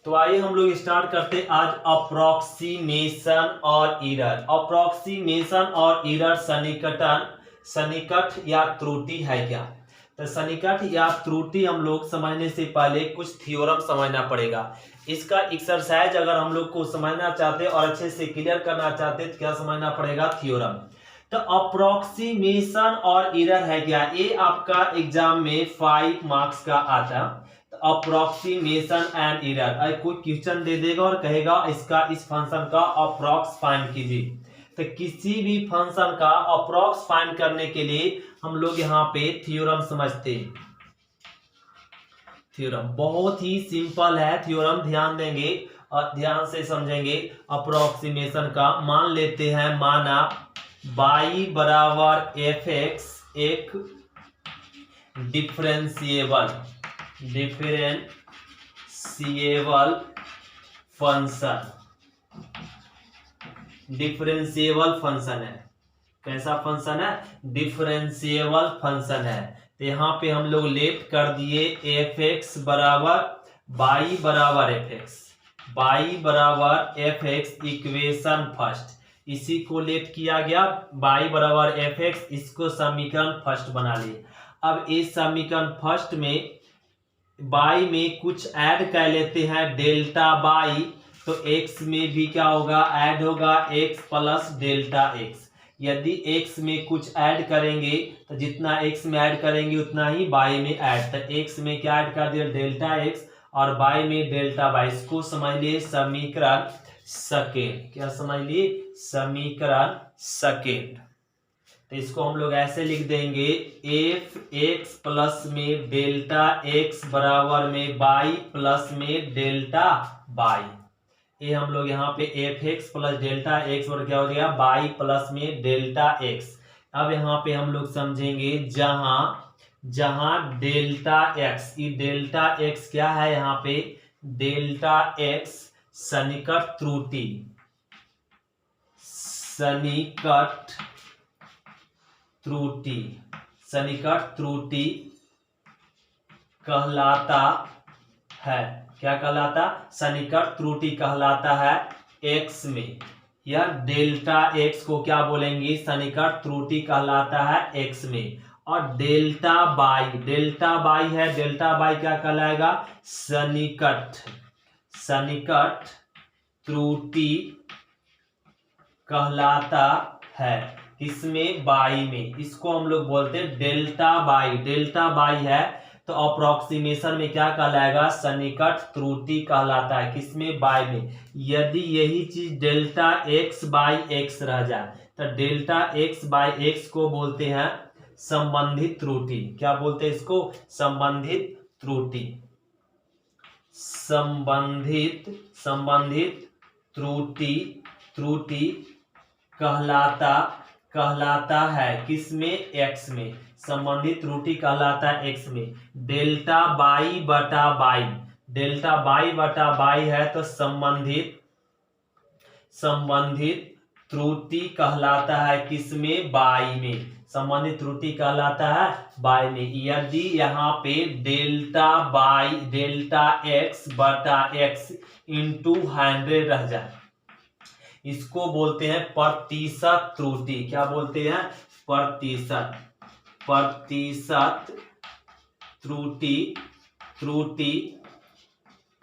तो आइए हम लोग स्टार्ट करते हैं आज अप्रोक्सीमेशन और एरर। अप्रोक्सीमेशन और एरर सन्निकट या त्रुटि है क्या। तो सन्निकट या त्रुटि हम लोग समझने से पहले कुछ थ्योरम समझना पड़ेगा। इसका एक्सरसाइज अगर हम लोग को समझना चाहते हैं और अच्छे से क्लियर करना चाहते हैं तो क्या समझना पड़ेगा, थ्योरम। तो अप्रोक्सीमेशन और एरर है क्या, ये आपका एग्जाम में 5 मार्क्स का आता है। अप्रोक्सीमेशन एंड एरर कोई क्वेश्चन दे देगा और कहेगा इस फंक्शन का अप्रोक्स फाइंड कीजिए। तो किसी भी फंक्शन का अप्रोक्स फाइंड करने के लिए हम लोग यहाँ पे थ्योरम समझते हैं। थ्योरम बहुत ही सिंपल है, थ्योरम ध्यान देंगे और ध्यान से समझेंगे। अप्रोक्सीमेशन का मान लेते हैं, माना y बराबर एफ एक्स एक डिफरेंशिएबल फंक्शन है। कैसा फंक्शन है, डिफरेंशिएबल फंक्शन है। तो यहाँ पे हम लोग लेफ्ट कर दिए एफ एक्स बराबर y बराबर एफ एक्स इक्वेशन फर्स्ट, इसी को लेफ्ट किया गया y बराबर एफ एक्स, इसको समीकरण फर्स्ट बना लिए। अब इस समीकरण फर्स्ट में y में कुछ ऐड कर लेते हैं डेल्टा y, तो x में भी क्या होगा, ऐड होगा x प्लस डेल्टा x। यदि x में कुछ ऐड करेंगे तो जितना x में ऐड करेंगे उतना ही y में ऐड, तो x में क्या ऐड कर दिया डेल्टा x और y में डेल्टा y। इसको समझ लिए समीकरण सेकेंड। क्या समझ लिए, समीकरण सेकेंड। तो इसको हम लोग ऐसे लिख देंगे एफ एक्स प्लस में डेल्टा एक्स बराबर में y प्लस में डेल्टा y। ये हम लोग यहाँ पे F x plus delta x और क्या हो गया y प्लस में डेल्टा एक्स। अब यहाँ पे हम लोग समझेंगे जहां डेल्टा एक्स, ये डेल्टा एक्स क्या है, यहाँ पे डेल्टा एक्स सन्निकट त्रुटि कहलाता है। क्या कहलाता, सन्निकट त्रुटि कहलाता है x में। यह डेल्टा x को क्या बोलेंगे, सन्निकट त्रुटि कहलाता है x में। और डेल्टा y है, डेल्टा y क्या कहलाएगा, सन्निकट त्रुटि कहलाता है किसमें, y में। इसको हम लोग बोलते हैं डेल्टा y है, तो अप्रोक्सीमेशन में क्या कहलाएगा, सन्निकट त्रुटि कहलाता है किसमें, y में। यदि यही चीज डेल्टा x बाई एक्स रह जाए तो डेल्टा x बाई एक्स को बोलते हैं संबंधित त्रुटि। क्या बोलते हैं इसको, संबंधित त्रुटि। संबंधित त्रुटि कहलाता है किसमें, x में। संबंधित त्रुटि कहलाता है x में। डेल्टा y बटा y है, तो संबंधित त्रुटि कहलाता है किसमें, y में। संबंधित त्रुटि कहलाता है y में। यदि यहाँ पे डेल्टा x बटा x इंटू 100 रह जाए, इसको बोलते हैं प्रतिशत त्रुटि। क्या बोलते हैं, प्रतिशत त्रुटि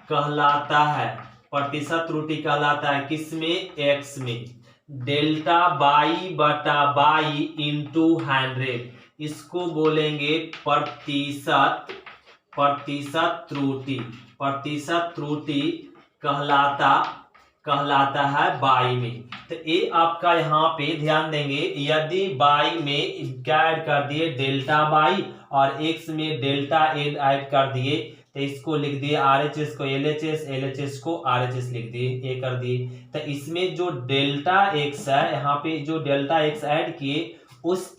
कहलाता है। प्रतिशत त्रुटि कहलाता है किसमें, x में। डेल्टा y बटा y इंटू 100, इसको बोलेंगे प्रतिशत त्रुटि। प्रतिशत त्रुटि कहलाता है y में। तो ये आपका यहाँ पे ध्यान देंगे, यदि y में क्या ऐड कर दिए डेल्टा y और x में डेल्टा ऐड कर दिए, तो इसको लिख दिए RHS को LHS, LHS को RHS लिख दिए, ये कर दिए। तो इसमें जो डेल्टा x है, यहाँ पे जो डेल्टा x ऐड किए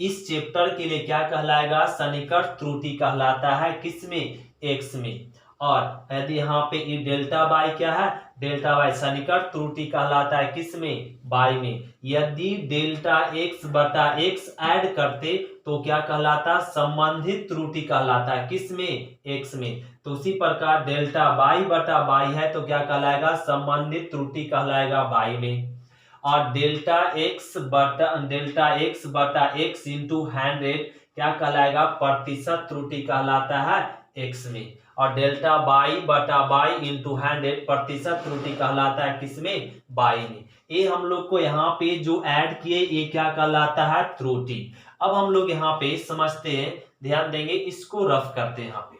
इस चैप्टर के लिए क्या कहलाएगा, सन्निकट त्रुटि कहलाता है किसमें, x में। और यदि यहाँ पे ये डेल्टा y क्या है, डेल्टा y सन्निकट त्रुटि कहलाता है किसमें, y में। यदि डेल्टा x बटा x ऐड करते तो क्या कहलाता, संबंधित त्रुटि कहलाता है किसमें, x में। तो उसी प्रकार डेल्टा बाई बटा बाई है तो क्या कहलाएगा, संबंधित त्रुटि कहलाएगा बाई में। और डेल्टा एक्स बटा एक्स इंटू 100 क्या कहलाएगा, प्रतिशत त्रुटि कहलाता है एक्स में। और डेल्टा बाई बटा बाई इंटू 100 प्रतिशत त्रुटि कहलाता है किसमें, बाई में। ये हम लोग को यहाँ पे जो ऐड किए ये क्या कहलाता है, त्रुटि। अब हम लोग यहाँ पे समझते हैं, ध्यान देंगे, इसको रफ करते हैं यहाँ पे।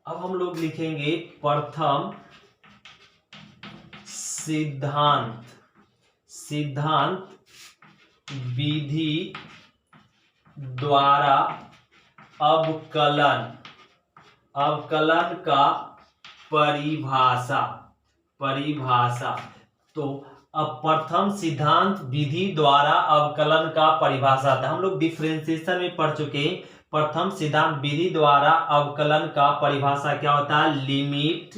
अब हम लोग लिखेंगे प्रथम सिद्धांत विधि द्वारा अवकलन का परिभाषा। तो अब प्रथम सिद्धांत विधि द्वारा अवकलन का परिभाषा था, हम लोग डिफरेंशिएशन में पढ़ चुके हैं। प्रथम सिद्धांत विधि द्वारा अवकलन का परिभाषा क्या होता है, limit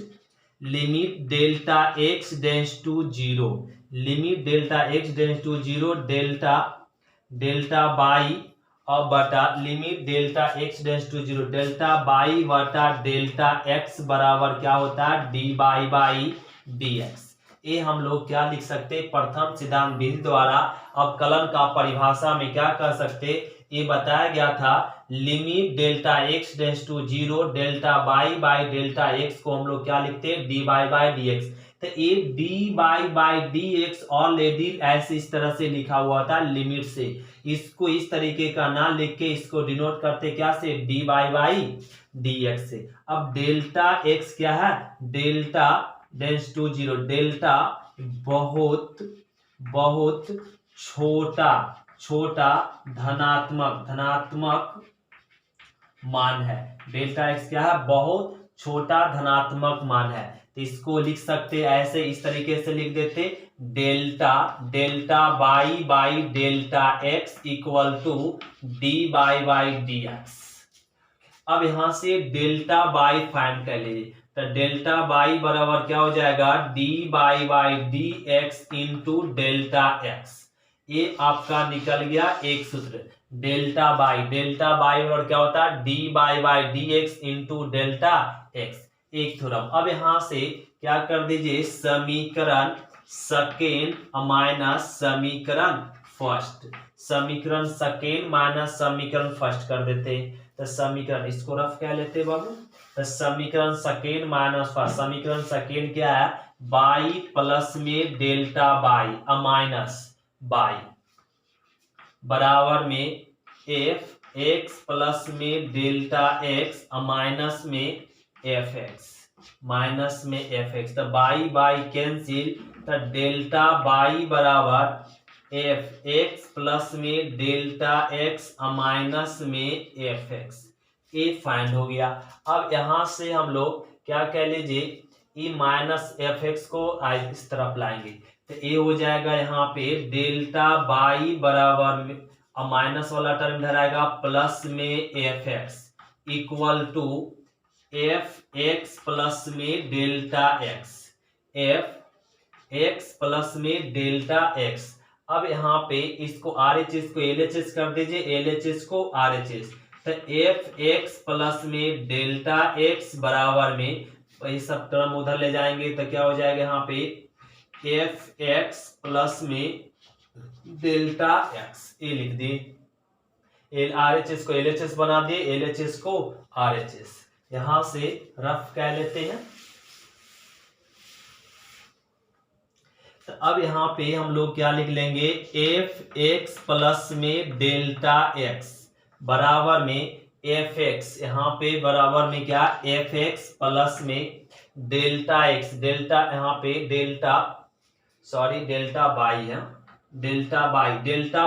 delta X tends to zero, limit delta X tends to zero delta Y और बटा limit delta X tends to zero delta Y बटा डेल्टा एक्स बराबर क्या होता है, D Y by D X. ये हम लोग क्या लिख सकते, प्रथम सिद्धांत विधि द्वारा अवकलन का परिभाषा में क्या कर सकते, ये बताया गया था limit delta X tends to zero delta Y by delta X को हम लोग क्या लिखते हैं, D Y by D X. तो ये D Y by D X already ऐसे इस तरह से लिखा हुआ था लिमिट से, इसको इस तरीके का ना लिख के इसको डिनोट करते क्या से, D Y by D X से। अब डेल्टा एक्स क्या है, delta tends to zero, delta बहुत छोटा धनात्मक मान है। डेल्टा एक्स क्या है, बहुत छोटा धनात्मक मान है। तो इसको लिख सकते ऐसे, इस तरीके से लिख देते, delta Y by delta X equal to D Y by D X. अब यहां से डेल्टा बाई फाइंड कर लीजिए, तो डेल्टा बाई बराबर क्या हो जाएगा, D Y by D x into delta x. ये आपका निकल गया एक सूत्र, डेल्टा बाई बराबर क्या होता है, D Y by D x into delta x, एक थ्योरम। अब यहां से क्या कर दीजिए, समीकरण सेकेंड माइनस समीकरण फर्स्ट, समीकरण सेकेंड माइनस समीकरण फर्स्ट कर देते। तो समीकरण इसको रफ कह लेते बाबू, तो समीकरण सेकेंड माइनस फर्स्ट, समीकरण सेकेंड क्या है, बाई प्लस में डेल्टा बाई माइनस बाई बराबर में एफ एक्स प्लस में डेल्टा एक्स माइनस में एफ एक्स, तो बाई बाई कैंसिल, तो डेल्टा बाई बराबर एफ एक्स प्लस में डेल्टा एक्स माइनस में एफ एक्स, ए फाइंड हो गया। अब यहां से हम लोग क्या कह लीजिए, ई माइनस एफ एक्स को इस तरफ लाएंगे, तो ए हो जाएगा यहाँ पे डेल्टा बाई बराबर में माइनस वाला टर्म इधर आएगा प्लस में f x equal to f x plus में delta x, f x plus में डेल्टा एक्स। अब यहाँ पे इसको आर एच एस को एल एच एस कर दीजिए, एल एच एस को आर एच एस, तो एफ एक्स प्लस में डेल्टा एक्स बराबर में ये सब टर्म उधर ले जाएंगे तो क्या हो जाएगा, यहाँ पे एफ एक्स प्लस में डेल्टा एक्स, ये लिख दिए, आर एच एस को एल एच एस बना दिए, एल एच एस को आर एच एस, यहां से रफ कह लेते हैं। तो अब यहाँ पे हम लोग क्या लिख लेंगे, एफ एक्स प्लस में डेल्टा एक्स बराबर में एफ एक्स, यहाँ पे बराबर में क्या, एफ एक्स प्लस में डेल्टा एक्स, डेल्टा यहाँ पे डेल्टा बाई है, डेल्टा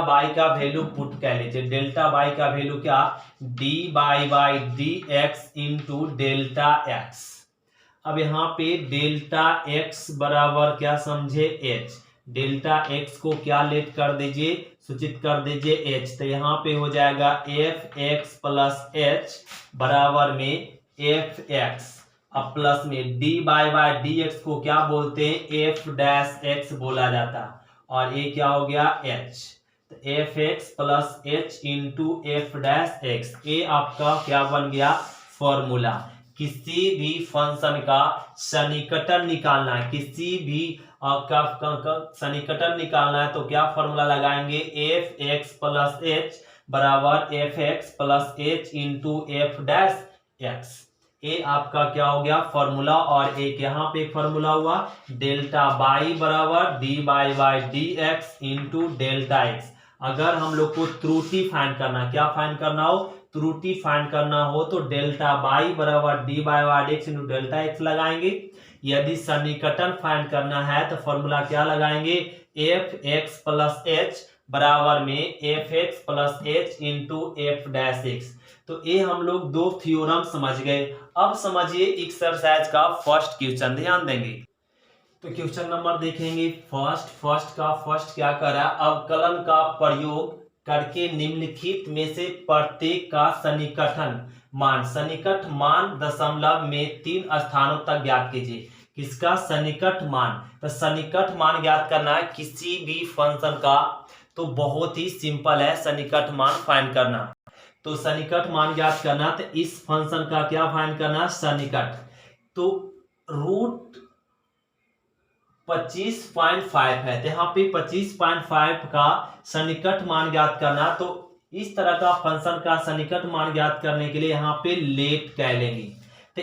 बाई का वैल्यू पुट कह लीजिए, डेल्टा बाई का वैल्यू क्या, D Y by D x into delta x. अब यहाँ पे डेल्टा एक्स बराबर क्या समझे, एच, डेल्टा एक्स को क्या लेट कर दीजिए, सूचित कर दीजिए एच, तो यहाँ पे हो जाएगा एफ एक्स प्लस एच बराबर में एफ एक्स अब प्लस में D Y by D x को क्या बोलते हैं, एफ डैश एक्स बोला जाता, और ये क्या हो गया एच, तो f x plus H into F dash x, ये आपका क्या बन गया फॉर्मूला। किसी भी फंक्शन का सन्निकटन निकालना है, किसी भी सन्निकटन निकालना है तो क्या फॉर्मूला लगाएंगे, एफ एक्स प्लस एच बराबर F x plus H into F dash x. ये आपका क्या हो गया फॉर्मूला, और एक यहाँ पे फॉर्मूला हुआ डेल्टा बाई बराबर D Y by D x into delta x. अगर हम लोग को त्रुटि फाइंड करना, क्या फाइंड करना हो, त्रुटि फाइंड करना हो तो डेल्टा बाई बराबर D Y by x into delta x लगाएंगे। यदि सन्निकटन फाइंड करना है तो फॉर्मूला क्या लगाएंगे, एफ एक्स प्लस एच बराबर में f x plus H into F dash x. तो ये हम लोग दो थ्योरम समझ गए। अब समझिए एक्सरसाइज का फर्स्ट क्वेश्चन, ध्यान देंगे तो क्वेश्चन नंबर देखेंगे फर्स्ट क्या कर रहा है, अवकलन का प्रयोग करके निम्नलिखित में से प्रत्येक का सन्निकट मान दशमलव में 3 स्थानों तक ज्ञात कीजिए। किसका सन्निकट मान, तो सन्निकट मान ज्ञात करना है किसी भी फंक्शन का, तो बहुत ही सिंपल है सन्निकट मान फाइंड करना। तो सन्निकट मान ज्ञात करना, तो इस फंक्शन का क्या फाइंड करना, सन्निकट। तो रूट 25.5 है, तो यहाँ पे 25.5 का सन्निकट मान ज्ञात करना। तो इस तरह का फंक्शन का सन्निकट मान ज्ञात करने के लिए यहाँ पे लेट कह लेंगे। तो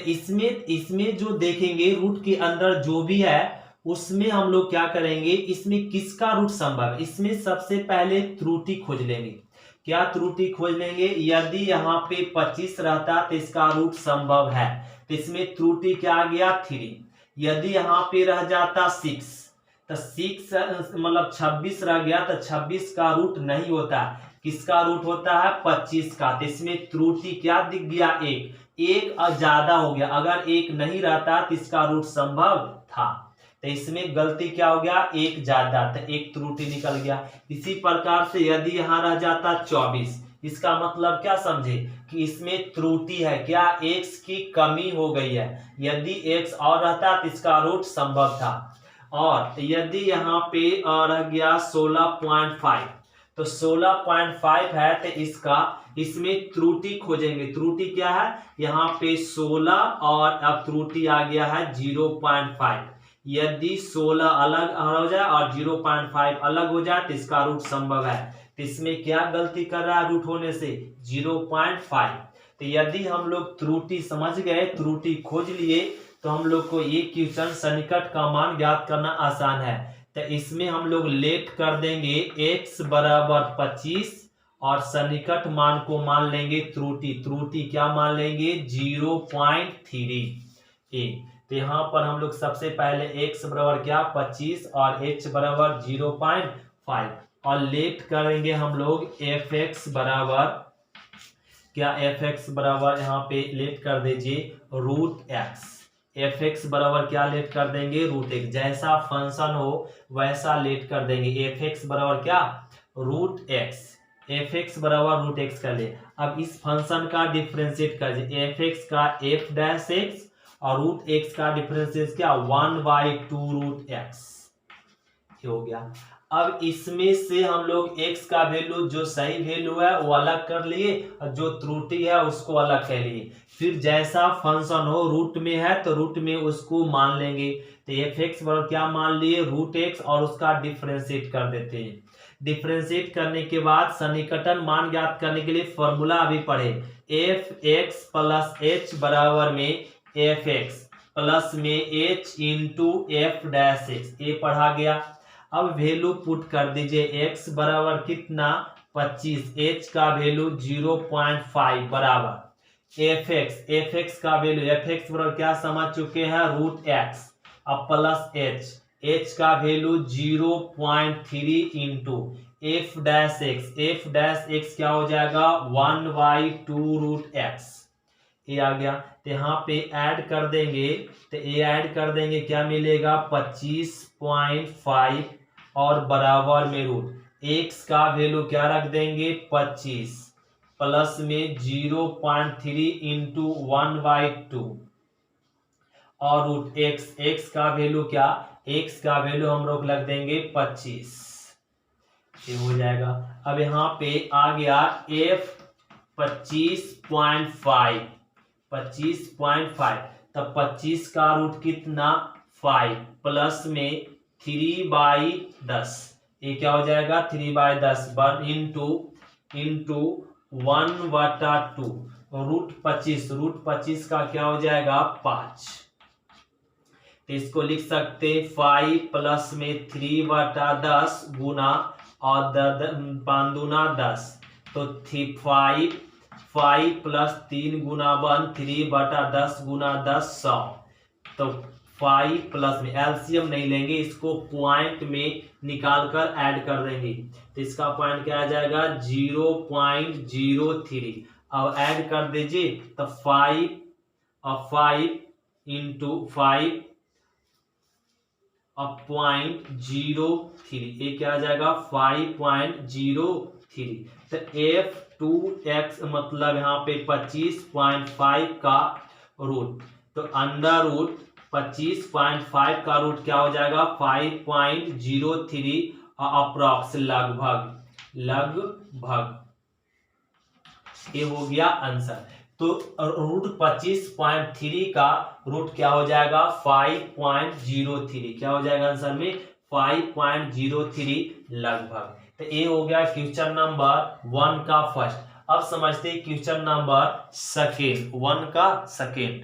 इसमें जो देखेंगे रूट के अंदर जो भी है उसमें हम लोग क्या करेंगे, इसमें किसका रूट संभव है, इसमें सबसे पहले त्रुटि खोज लेंगे। क्या त्रुटि खोज लेंगे, यदि यहाँ पे 25 रहता तो इसका रूट संभव है, तो इसमें त्रुटि क्या आ गया 3। यदि यहाँ पे रह जाता 6 तो 6 मतलब 26 रह गया, तो 26 का रूट नहीं होता, किसका रूट होता है 25 का। तो इसमें त्रुटि क्या दिख गया, एक ज्यादा हो गया, अगर एक नहीं रहता तो इसका रूट संभव था। तो इसमें गलती क्या हो गया, एक ज्यादा, तो एक त्रुटि निकल गया। इसी प्रकार से यदि यहाँ रह जाता 24, इसका मतलब क्या समझे कि इसमें त्रुटि है, क्या x की कमी हो गई है। यदि x और रहता तो इसका रूट संभव था। और यदि यहाँ पे रह गया 16.5, तो 16.5 है, तो इसमें त्रुटि खोजेंगे। त्रुटि क्या है, यहाँ पे 16 और अब त्रुटि आ गया है 0.5। यदि 16 अलग हो जाए और 0.5 अलग हो जाए तो इसका रूट संभव है। तो इसमें क्या गलती कर रहा है रूट होने से, 0.5। तो यदि हम लोग त्रुटि समझ गए, त्रुटि खोज लिए, तो हम लोग को ये क्वेश्चन सन्निकट का मान ज्ञात करना आसान है। तो इसमें हम लोग लेट कर देंगे x बराबर 25 और सन्निकट मान को मान लेंगे त्रुटि क्या मान लेंगे 0.3। तो यहाँ पर हम लोग सबसे पहले x बराबर क्या 25 और h बराबर 0.5 और लेट करेंगे हम लोग fx बराबर क्या, fx बराबर यहाँ पे लेट कर दीजिए रूट x। fx बराबर क्या लेट कर देंगे रूट x, जैसा फंक्शन हो वैसा लेट कर देंगे। fx बराबर क्या रूट x, fx बराबर रूट x कर ले। अब इस फंक्शन का डिफरेंशिएट कर दीजिए, fx का f डैश x और रूट x का डिफरेंशिएट क्या 1/2 रूट x हो गया। अब इसमें से हम लोग x का वैल्यू जो सही वैल्यू है वो अलग कर लिए और जो त्रुटि है उसको अलग कर लिए। फिर जैसा फंक्शन हो रूट में है तो रूट में उसको मान लेंगे। तो fx बराबर क्या मान लिए रूट x और उसका डिफरेंशिएट कर देते हैं। डिफरेंशिएट करने के बाद सन्निकटन मान ज्ञात करने के लिए फॉर्मूला अभी पढ़े, fx प्लस h बराबर में fx प्लस में h into F dash x, ये पढ़ा गया। अब वैल्यू पुट कर दीजिए, x बराबर कितना 25, h का वैल्यू 0.5 बराबर fx का वैल्यू, fx बराबर क्या समझ चुके हैं रूट x, अब प्लस h का value 0.3 into f dash x क्या हो जाएगा 1/2 रूट x, ये आ गया। तो यहाँ पे ऐड कर देंगे, तो ये ऐड कर देंगे क्या मिलेगा 25.5 और बराबर में रूट x का वैल्यू क्या रख देंगे 25 प्लस में 0.3 इंटू 1/2 और रूट x का वैल्यू क्या, x का वैल्यू हम लोग लग देंगे 25, ये हो जाएगा। अब यहाँ पे आ गया f 25.5 25.5, तब 25 का रूट कितना 5 प्लस में 3/10, ये क्या हो जाएगा 3/10 वन इंटू 1/2 रूट 25 का क्या हो जाएगा 5, तो इसको लिख सकते 5 प्लस में 3/10 गुना और 5 दूना 10, तो 5 प्लस 3 गुना 1 3/10 गुना 10 100, तो 5 प्लस में एलसीएम नहीं लेंगे, इसको पॉइंट में निकाल कर ऐड कर देंगे, तो इसका पॉइंट क्या आ जाएगा 0.03। अब ऐड कर दीजिए तो 5 इंटू 5 अब 0.03, ये क्या आ जाएगा 5.03, तो f2x मतलब यहाँ पे 25.5 का रूट, तो अंडर रूट 25.5 का रूट क्या हो जाएगा 5.03 अप्रॉक्स लगभग, ये हो गया आंसर। तो रूट 25.3 का रूट क्या हो जाएगा 5.03, क्या हो जाएगा आंसर में 5.03 लगभग। तो ये हो गया क्वेश्चन नंबर 1 का फर्स्ट। अब समझते हैं क्वेश्चन नंबर सेकेंड, 1 का सेकेंड।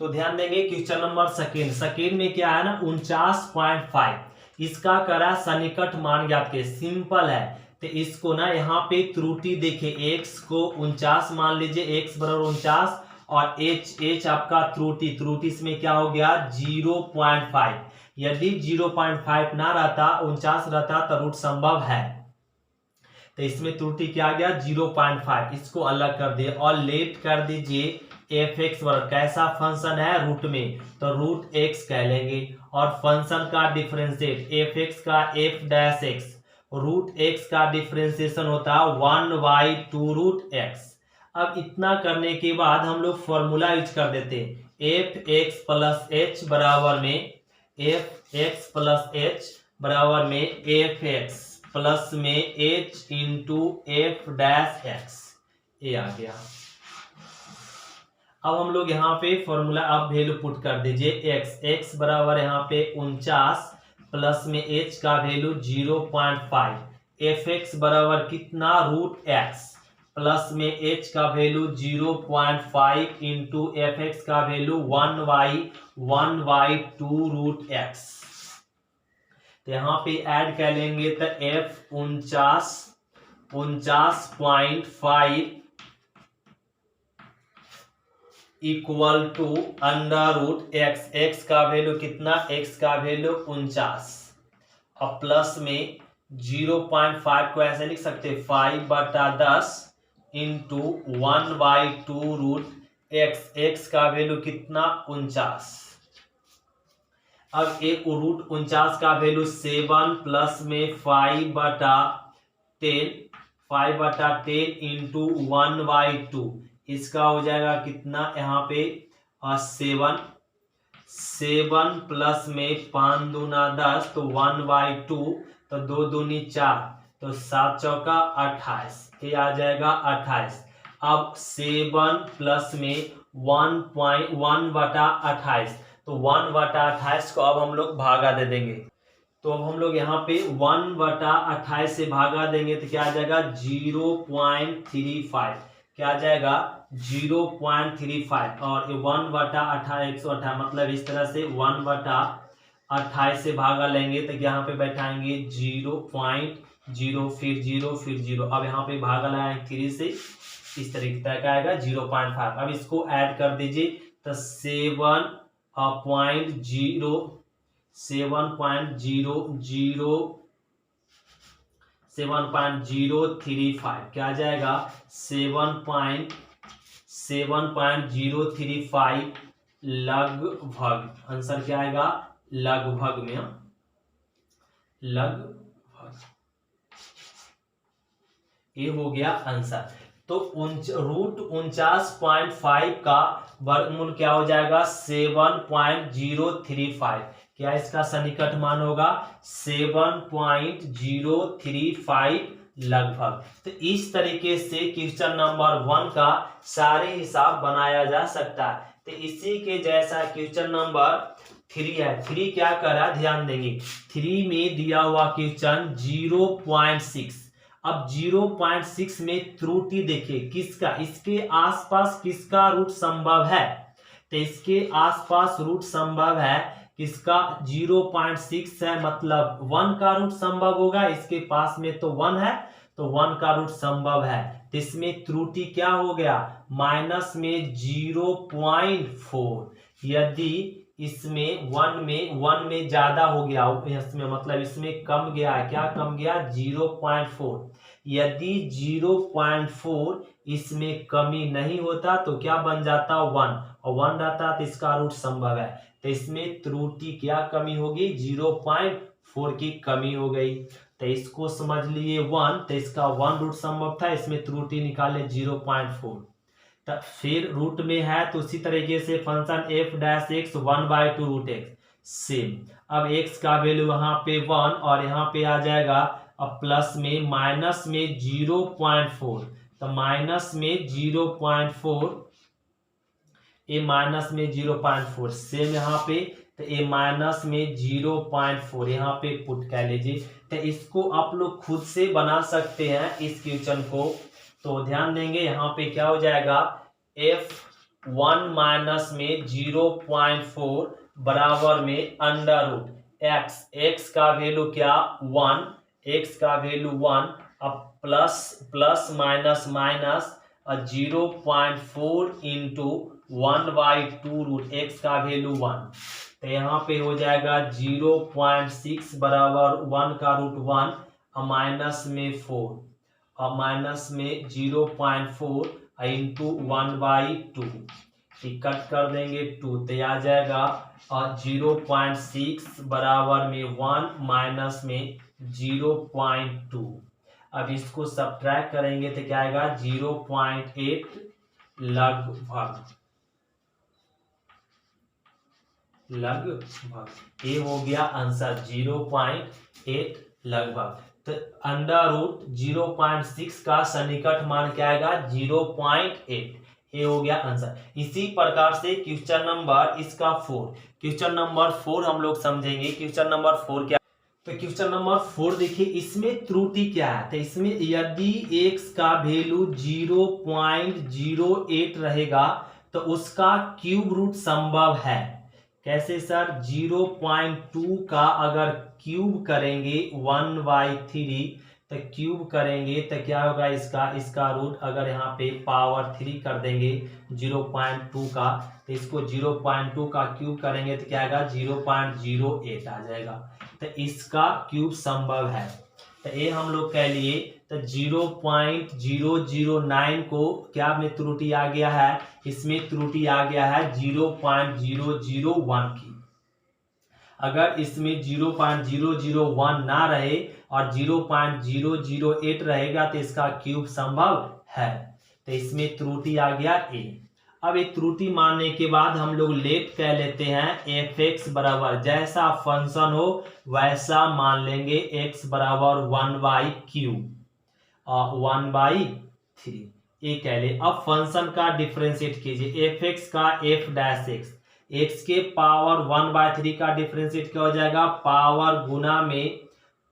तो ध्यान देंगे क्वेश्चन नंबर सेकेंड में क्या है ना 49.5, इसका करा सन्निकट मान ज्ञात के, सिंपल है। तो इसको ना यहाँ पे त्रुटि देखिए, x को 49 मान लीजिए, x बराबर 49 और h आपका त्रुटि इसमें क्या हो गया 0.5, यदि 0.5 ना रहता 49 रहता तो रूट संभव है, तो इसमें त्रुटि क्या गया 0.5, इसको अलग कर दिए और लेट कर दीजिए fx बराबर कैसा फंक्शन है रूट में, तो रूट x कह लेंगे और फंक्शन का डिफरेंशिएट fx का f dash x, root x का डिफरेंशिएशन होता है 1/2 रूट x। अब इतना करने के बाद हम लोग फॉर्मूला यूज कर देते हैं, fx प्लस h बराबर में fx प्लस में h into f dash x, ये आ गया। अब हम लोग यहाँ पे फॉर्मूला अब वैल्यू पुट कर दीजिए, x बराबर यहाँ पे 49 प्लस में h का वैल्यू 0.5, fx बराबर कितना रूट x प्लस में h का वैल्यू 0.5 इंटू fx का वैल्यू 1/2 रूट x। तो यहाँ पे ऐड कर लेंगे तो f 49.5 equal to under root x का वैल्यू कितना, x का वैल्यू 49 और प्लस में 0.5 को ऐसे लिख सकते 5/10 इंटू 1/2 रूट x का वैल्यू कितना 49। अब एक रूट 49 का वैल्यू 7 प्लस में 5/10 इंटू 1/2, इसका हो जाएगा कितना यहाँ पे 7 प्लस में 5 दूना 10, तो 1/2, तो 2 दूनी 4, तो 7 चौका 28, ये आ जाएगा 28। अब 7 प्लस में 1/28, तो 1/28 को अब हम लोग भागा दे देंगे, तो अब हम लोग यहाँ पे 1/28 से भागा देंगे तो क्या आ जाएगा 0.35, क्या आ जाएगा 0.35 और 1/28 128, मतलब इस तरह से 1/28 से भागा लेंगे तो यहाँ पे बैठाएंगे 0.0 फिर 0। अब यहाँ पे भागा लगाएंगे 3 से, इस तरीके का आएगा 0.5। अब इसको ऐड कर दीजिए तो 7.035, क्या आ जाएगा 7.035 लगभग, आंसर क्या आएगा लगभग में, लगभग, ये हो गया आंसर। तो रूट 49.5 का वर्गमूल क्या हो जाएगा 7.035, क्या इसका सन्निकट मान होगा 7.035 लगभग। तो इस तरीके से क्वेश्चन नंबर 1 का सारे हिसाब बनाया जा सकता है। तो इसी के जैसा क्वेश्चन नंबर 3 है। 3 क्या कर रहा है, ध्यान देंगे। 3 में दिया हुआ क्वेश्चन 0.6। अब 0.6 में त्रुटि देखिए किसका, इसके आसपास किसका रूट संभव है। तो इसके आसपास रूट संभव है किसका, 0.6 है, मतलब 1 का रूट संभव होगा। इसके पास में तो 1 है, तो 1 का रूट संभव है। तो इसमें त्रुटि क्या हो गया, माइनस में 0.4। यदि इसमें 1 में ज्यादा हो गया, इसमें मतलब इसमें कम गया है, क्या कम गया, 0.4। यदि 0.4 इसमें कमी नहीं होता तो क्या बन जाता, 1, और 1 रहता तो इसका रूट संभव है। तो इसमें त्रुटि क्या कमी होगी, 0.4 की कमी हो गई। तो इसको समझ लिए 1, तो इसका 1 रूट संभव था, इसमें त्रुटि निकाले 0.4। तब फिर रूट में है तो उसी तरीके से function f dash X 1/2 root X same. अब x का वैल्यू यहाँ पे 1 और यहाँ पे आ जाएगा, अब प्लस में माइनस में 0.4, तो माइनस में 0.4, ए माइनस में 0.4 सेम यहाँ पे, तो ए माइनस में 0.4 यहाँ पे पुट कर लीजिए। तो इसको आप लोग खुद से बना सकते हैं इस क्वेश्चन को। तो ध्यान देंगे यहाँ पे क्या हो जाएगा, f1 माइनस में 0.4 बराबर में अंडर रूट x का वैल्यू क्या 1, x का वैल्यू 1, अब plus minus minus 0.4 into 1/2 root x का वैल्यू 1। तो यहाँ पे हो जाएगा 0.6 बराबर 1 का रूट 1 और माइनस में 4 और माइनस में 0.4 इंटू 1/2, कट कर देंगे 2, तो आ जाएगा और 0.6 बराबर में 1 माइनस में 0.2। अब इसको सब्ट्रैक्ट करेंगे तो क्या आएगा, 0.8 लगभग। ये हो गया आंसर 0.8 लगभग। तो अंडर रूट 0.6 का सन्निकट मान क्या आएगा, 0.8। ये हो गया आंसर। इसी प्रकार से क्वेश्चन नंबर इसका 4, क्वेश्चन नंबर 4 हम लोग समझेंगे। क्वेश्चन नंबर 4 क्या, तो क्वेश्चन नंबर 4 देखिए, इसमें त्रुटि क्या है। तो इसमें यदि x का वैल्यू 0.08 रहेगा तो उसका क्यूब रूट संभव है। कैसे सर, 0.2 का अगर क्यूब करेंगे 1/3, तो क्यूब करेंगे तो क्या होगा, इसका रूट अगर यहाँ पे पावर 3 कर देंगे 0.2 का, तो इसको 0.2 का क्यूब करेंगे तो क्या आएगा, 0.08 आ जाएगा। तो इसका क्यूब संभव है। तो ये हम लोग कह लिए। तो 0.009 को क्या में त्रुटि आ गया है, इसमें त्रुटि आ गया है 0.001 की। अगर इसमें 0.001 ना रहे और 0.008 रहेगा तो इसका क्यूब संभव है। तो इसमें त्रुटि आ गया ए। अब एक त्रुटि मानने के बाद हम लोग लेट कह लेते हैं f(x) बराबर, जैसा फंक्शन हो वैसा मान लेंगे, x बराबर 1/3 ये कह ले। अब फंक्शन का डिफरेंशिएट कीजिए, f(x) का f डैश x, x के पावर 1/3 का डिफरेंशिएट क्या हो जाएगा, पावर गुना में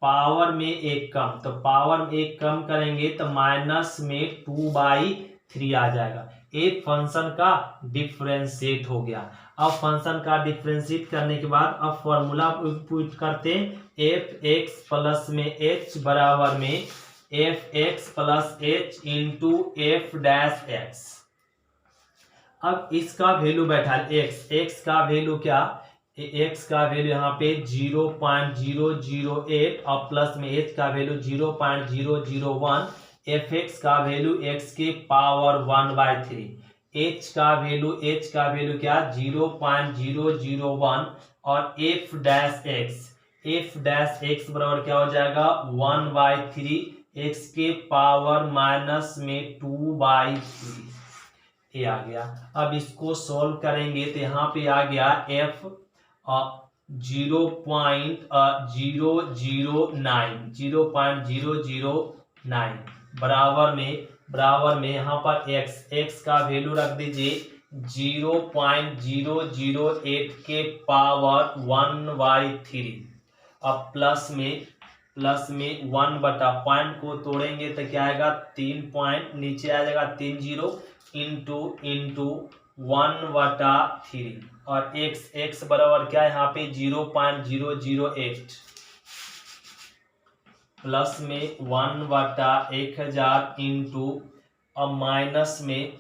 पावर में एक कम, तो पावर में एक कम करेंगे तो माइनस में 2/3 आ जाएगा। एक फंक्शन का डिफरेंशिएट हो गया। अब फंक्शन का डिफरेंशिएट करने के बाद अब फॉर्मूला पुट करते हैं, f(x) प्लस में h बराबर में f(x) plus h into f dash x। अब इसका वैल्यू बैठा x का वैल्यू क्या, x का वैल्यू यहाँ पे 0.008 और प्लस में h का वैल्यू 0.001, f(x) का वैल्यू x के पावर 1/3, h का वैल्यू क्या 0.001 और f डैश x बराबर क्या हो जाएगा 1/3 x के पावर माइनस में 2/3 ये आ गया। अब इसको सॉल्व करेंगे तो यहाँ पे आ गया f 0.009 बराबर में यहाँ पर x का वैल्यू रख दीजिए 0.008 के पावर 1/3। अब प्लस में 1 पॉइंट को तोड़ेंगे तो क्या आएगा 3 पॉइंट नीचे आ जाएगा 3 जीरो इंटू 1/3 और x बराबर क्या है यहाँ पे 0.008 प्लस में 1/1000 इंटू अब माइनस में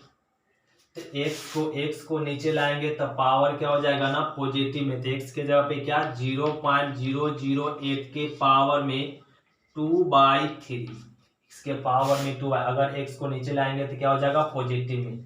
x को नीचे लाएंगे तो पावर क्या हो जाएगा ना पॉजिटिव में, तो x के जगह पे क्या 0.008 के पावर में 2/3 इसके पावर में 2 अगर x को नीचे लाएंगे तो क्या हो जाएगा पॉजिटिव में।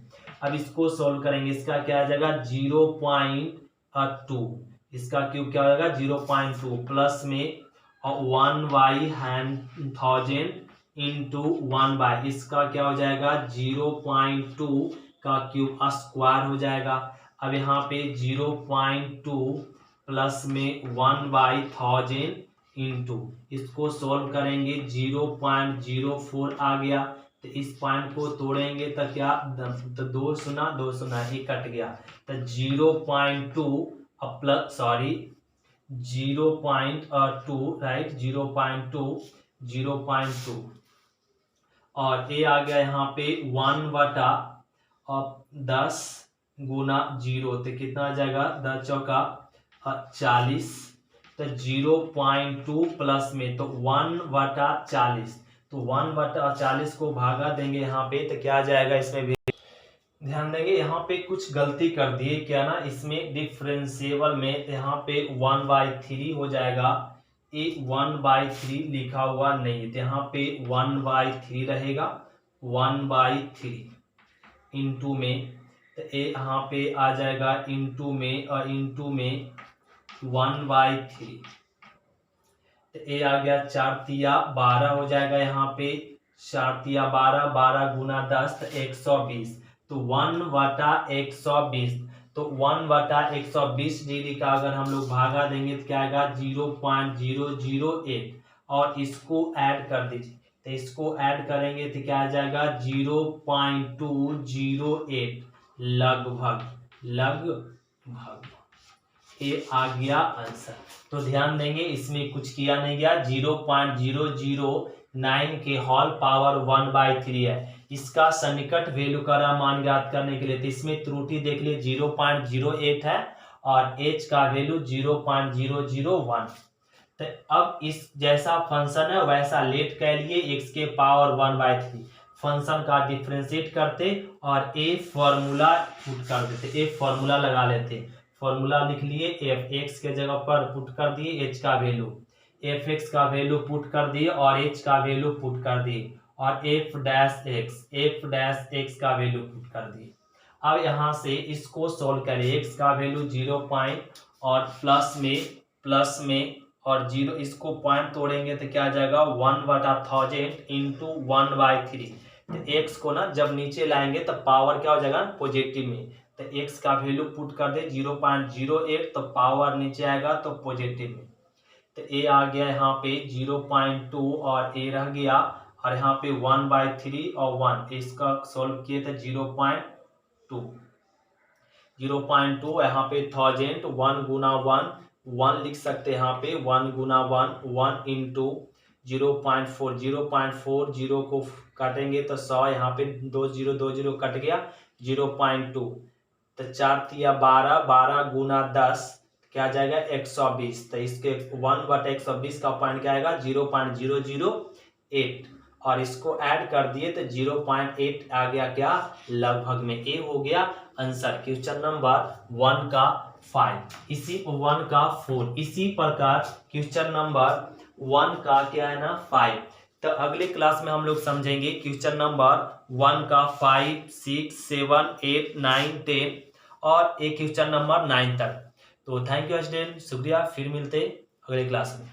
अब इसको सोल्व करेंगे, इसका क्या आ जाएगा 0.2 इसका क्यूब क्या हो जाएगा 0.2 प्लस में 1/1000 इंटू 1 इसका क्या हो जाएगा 0.2 का क्यूब स्क्वायर हो जाएगा। अब यहाँ पे 0.2 प्लस में 1/1000 इंटू इसको सोल्व करेंगे 0.04 आ गया, तो इस पॉइंट को तोड़ेंगे तो क्या तो 2 0 ही कट गया, तो 0.2 प्लस 0.2 राइट 0.2 और ए आ गया यहाँ पे 1/10 गुना 0 तो कितना आ जाएगा 10 चौका 40, तो 0.2 प्लस में तो 1/40 तो 1/40 को भागा देंगे यहाँ पे तो क्या आ जाएगा। इसमें भी ध्यान देंगे यहाँ पे कुछ गलती कर दिए क्या ना, इसमें डिफरेंशिएबल में यहाँ पे 1/3 हो जाएगा, ये 1/3 लिखा हुआ नहीं है तो यहाँ पे 1/3 रहेगा 1/3 इंटू में, तो ये यहाँ पे आ जाएगा इंटू में और इंटू में 1/3 तो ये आ गया 4 तिया 12 हो जाएगा, यहाँ पे 4 तिया 12 गुना 10 तो 120 तो 1/120 तो 1/120 डिग्री का अगर हम लोग भागा देंगे तो क्या आएगा 0.008 और इसको ऐड कर दीजिए, तो इसको ऐड करेंगे तो क्या आ जाएगा 0.208 लगभग ये आ गया आंसर। तो ध्यान देंगे इसमें कुछ किया नहीं गया, 0.009 के होल पावर 1/3 है, इसका सन्निकट वैल्यू का मान ज्ञात करने के लिए तो इसमें त्रुटि देख लिए 0.08 है और h का वैल्यू 0.001। तो अब इस जैसा फंक्शन है वैसा लेट कह लिए x के पावर 1/3 फंक्शन का डिफरेंशिएट करते और a फॉर्मूला पुट कर देते, a फॉर्मूला लगा लेते, फॉर्मूला लिख लिए f(x) के जगह पर पुट कर दिए h का वैल्यू, f(x) का वैल्यू पुट कर दिए और h का वैल्यू पुट कर दिए और f'(x) का वैल्यू पुट कर दिए। अब यहाँ से इसको सोल्व करें, x का वैल्यू 0 और प्लस में और 0 इसको पॉइंट तोड़ेंगे तो क्या आ जाएगा 1/1000 इंटू 1/3 तो x को ना जब नीचे लाएंगे तो पावर क्या हो जाएगा पॉजिटिव में, तो x का वैल्यू पुट कर दे 0.08 तो पावर नीचे आएगा तो पॉजिटिव में, तो a आ गया यहाँ पे 0.2 और a रह गया और यहाँ पे 1/3 और 1 इसका सोल्व किए थे 0.2 यहाँ पे 1000 1 गुना 1 लिख सकते हैं, यहाँ पे 1 गुना 1 इंटू 0.4 0 को काटेंगे तो 100 यहाँ पे 2 0 कट गया 0.2 तो 4 तिया 12 गुना 10 क्या आ जाएगा 120 तो इसके 1/120 का पॉइंट क्या आएगा 0.008 और इसको ऐड कर दिए तो 0.8 आ गया क्या लगभग में, ए हो गया आंसर क्वेश्चन नंबर 1 का 5 इसी 1 का 4 इसी प्रकार क्वेश्चन नंबर 1 का क्या है ना 5। तो अगले क्लास में हम लोग समझेंगे क्वेश्चन नंबर 1 का 5 6 7 8 9 10 और एक क्वेश्चन नंबर 9 तक। तो थैंक यू स्टूडेंट, शुक्रिया, फिर मिलते अगले क्लास में।